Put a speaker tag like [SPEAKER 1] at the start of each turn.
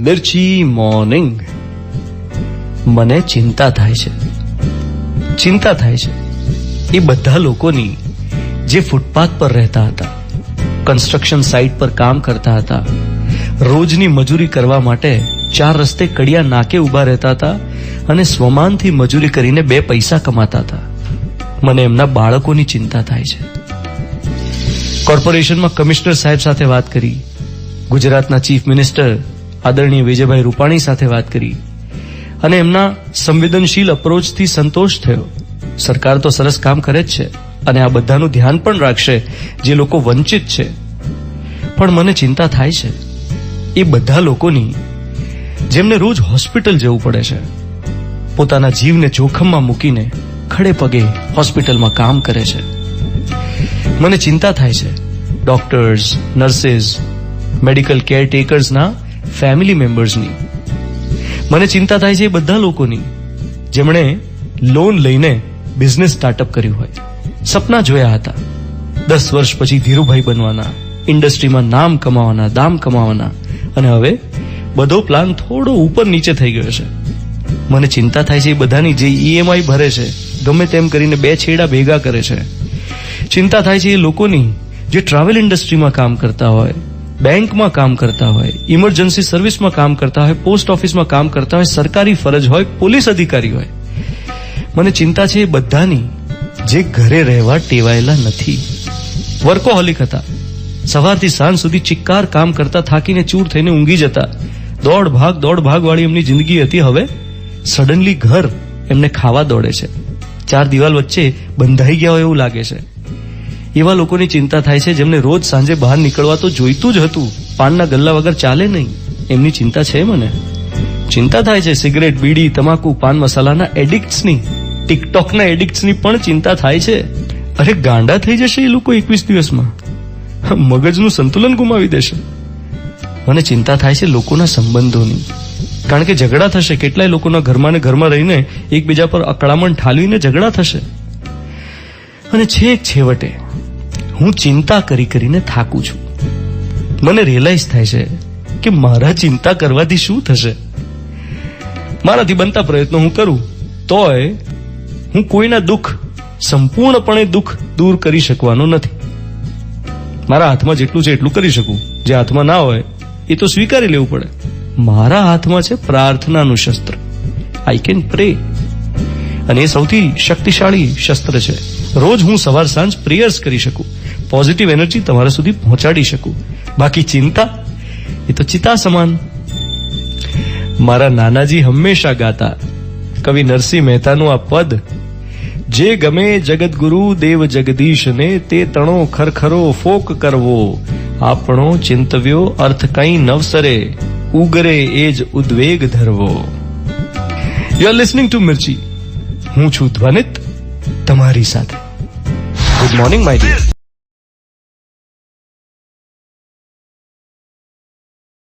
[SPEAKER 1] મિર્ચી morning. મને ચિંતા થાય છે એ બધા લોકોની જે ફૂટપાથ પર રહેતા હતા, કન્સ્ટ્રક્શન સાઇટ પર કામ કરતા હતા, રોજની મજૂરી કરવા માટે 4 રસ્તે કડિયા નાકે ઉભા રહેતા હતા અને સ્વમાનથી મજૂરી કરીને 2 પૈસા કમાતા હતા. મને એમના બાળકોની ચિંતા થાય છે. કોર્પોરેશનમાં કમિશનર સાહેબ સાથે વાત કરી, ગુજરાતના ચીફ મિનિસ્ટર આદરણીય વિજયભાઈ રૂપાણી સાથે વાત કરી અને એમના સંવેદનશીલ અપ્રોચથી સંતોષ થયો. સરકાર તો સરસ કામ કરે જ છે અને આ બધાનું ધ્યાન પણ રાખશે જે લોકો વંચિત છે. પણ મને ચિંતા થાય છે એ બધા લોકોની જેમને રોજ હોસ્પિટલ જવું પડે છે, પોતાના જીવને જોખમમાં મૂકીને ખડે પગે હોસ્પિટલમાં કામ કરે છે. મને ચિંતા થાય છે ડોક્ટર્સ, નર્સિસ, મેડિકલ કેરટેકર્સના ફેમિલી મેમ્બર્સની. મને ચિંતા થાય છે એ બધા લોકોની જેમણે લોન લઈને બિઝનેસ સ્ટાર્ટઅપ કર્યું હોય, સપના જોયા હતા 10 વર્ષ પછી ધીરુભાઈ બનવાના, ઇન્ડસ્ટ્રીમાં નામ કમાવાના, દામ કમાવાના, અને હવે બધો પ્લાન થોડો ઉપર નીચે થઈ ગયો છે. મને ચિંતા થાય છે એ બધાની જે ઈએમઆઈ ભરે છે, ગમે તેમ કરીને 2 છેડા ભેગા કરે છે. ચિંતા થાય છે એ લોકોની જે ટ્રાવેલ ઇન્ડસ્ટ્રીમાં કામ કરતા હોય, બેંકમાં કામ કરતા હોય, ઇમરજન્સી સર્વિસમાં કામ કરતા હોય, પોસ્ટ ઓફિસમાં કામ કરતા હોય, સરકારી ફરજ હોય, પોલીસ અધિકારી હોય. મને ચિંતા છે એ બધાની જે ઘરે રહેવા ટેવાયેલા નથી, વર્કોહોલિક હતા, સવારથી સાંજ સુધી ચિક્કાર કામ કરતા થાકીને ચૂર થઈને ઊંઘી જતા, દોડ ભાગ વાળી એમની જિંદગી હતી. હવે સડનલી ઘર એમને ખાવા દોડે છે, 4 દિવાલ વચ્ચે બંધાઈ ગયા હોય એવું લાગે છે. એવા લોકોની ચિંતા થાય છે જેમને રોજ સાંજે બહાર નીકળવા તો જોઈતું જ હતું, પાનના ગલ્લા વગર ચાલે નહીં. એમની ચિંતા છે. મને ચિંતા થાય છે સિગરેટ, બીડી, તમાકુ, પાન મસાલાના એડિક્ટ્સની, ટિકટોકના એડિક્ટ્સની પણ ચિંતા થાય છે. અરે ગાંડા થઈ જશે એ લોકો 21 દિવસમાં, મગજનું સંતુલન ગુમાવી દેશે. મને ચિંતા થાય છે લોકોના સંબંધોની, કારણ કે ઝઘડા થશે. કેટલાય લોકોના ઘરમાં ને ઘરમાં રહીને એકબીજા પર અકળામણ ઠાલવીને ઝઘડા થશે. અને છેક છેવટે હું ચિંતા કરીને થાકું છું. મને રિયલાઇઝ થાય છે કે મારા ચિંતા કરવાથી શું થશે. મારાથી બનતા પ્રયત્નો હું કરું તોય હું કોઈના દુઃખ, સંપૂર્ણપણે દુઃખ દૂર કરી શકવાનો નથી. મારા હાથમાં જેટલું છે એટલું કરી શકું, જે હાથમાં ના હોય એ તો સ્વીકારી લેવું પડે. મારા હાથમાં છે પ્રાર્થનાનું શસ્ત્ર. આઈ કેન પ્રે, અને એ સૌથી શક્તિશાળી શસ્ત્ર છે. રોજ હું સવાર સાંજ પ્રેયર્સ કરી શકું, પોઝિટિવ એનર્જી તમારા સુધી પહોંચાડી શકું. બાકી ચિંતા એ તો ચિતા સમાન. મારા નાનાજી હંમેશા ગાતા કવિ નરસિંહ મહેતાનું આ પદ, જે ગમે જગતગુરુ દેવ જગદીશને, તે તણો ખરખરો ફોક કરવો, આપણો ચિંતવ્યો અર્થ કઈ નવસરે, ઉગરે એ જ ઉદ્વેગ ધરવો. You are listening to Mirchi. હું છું ધ્વનિત તમારી સાથે. Good morning my dear.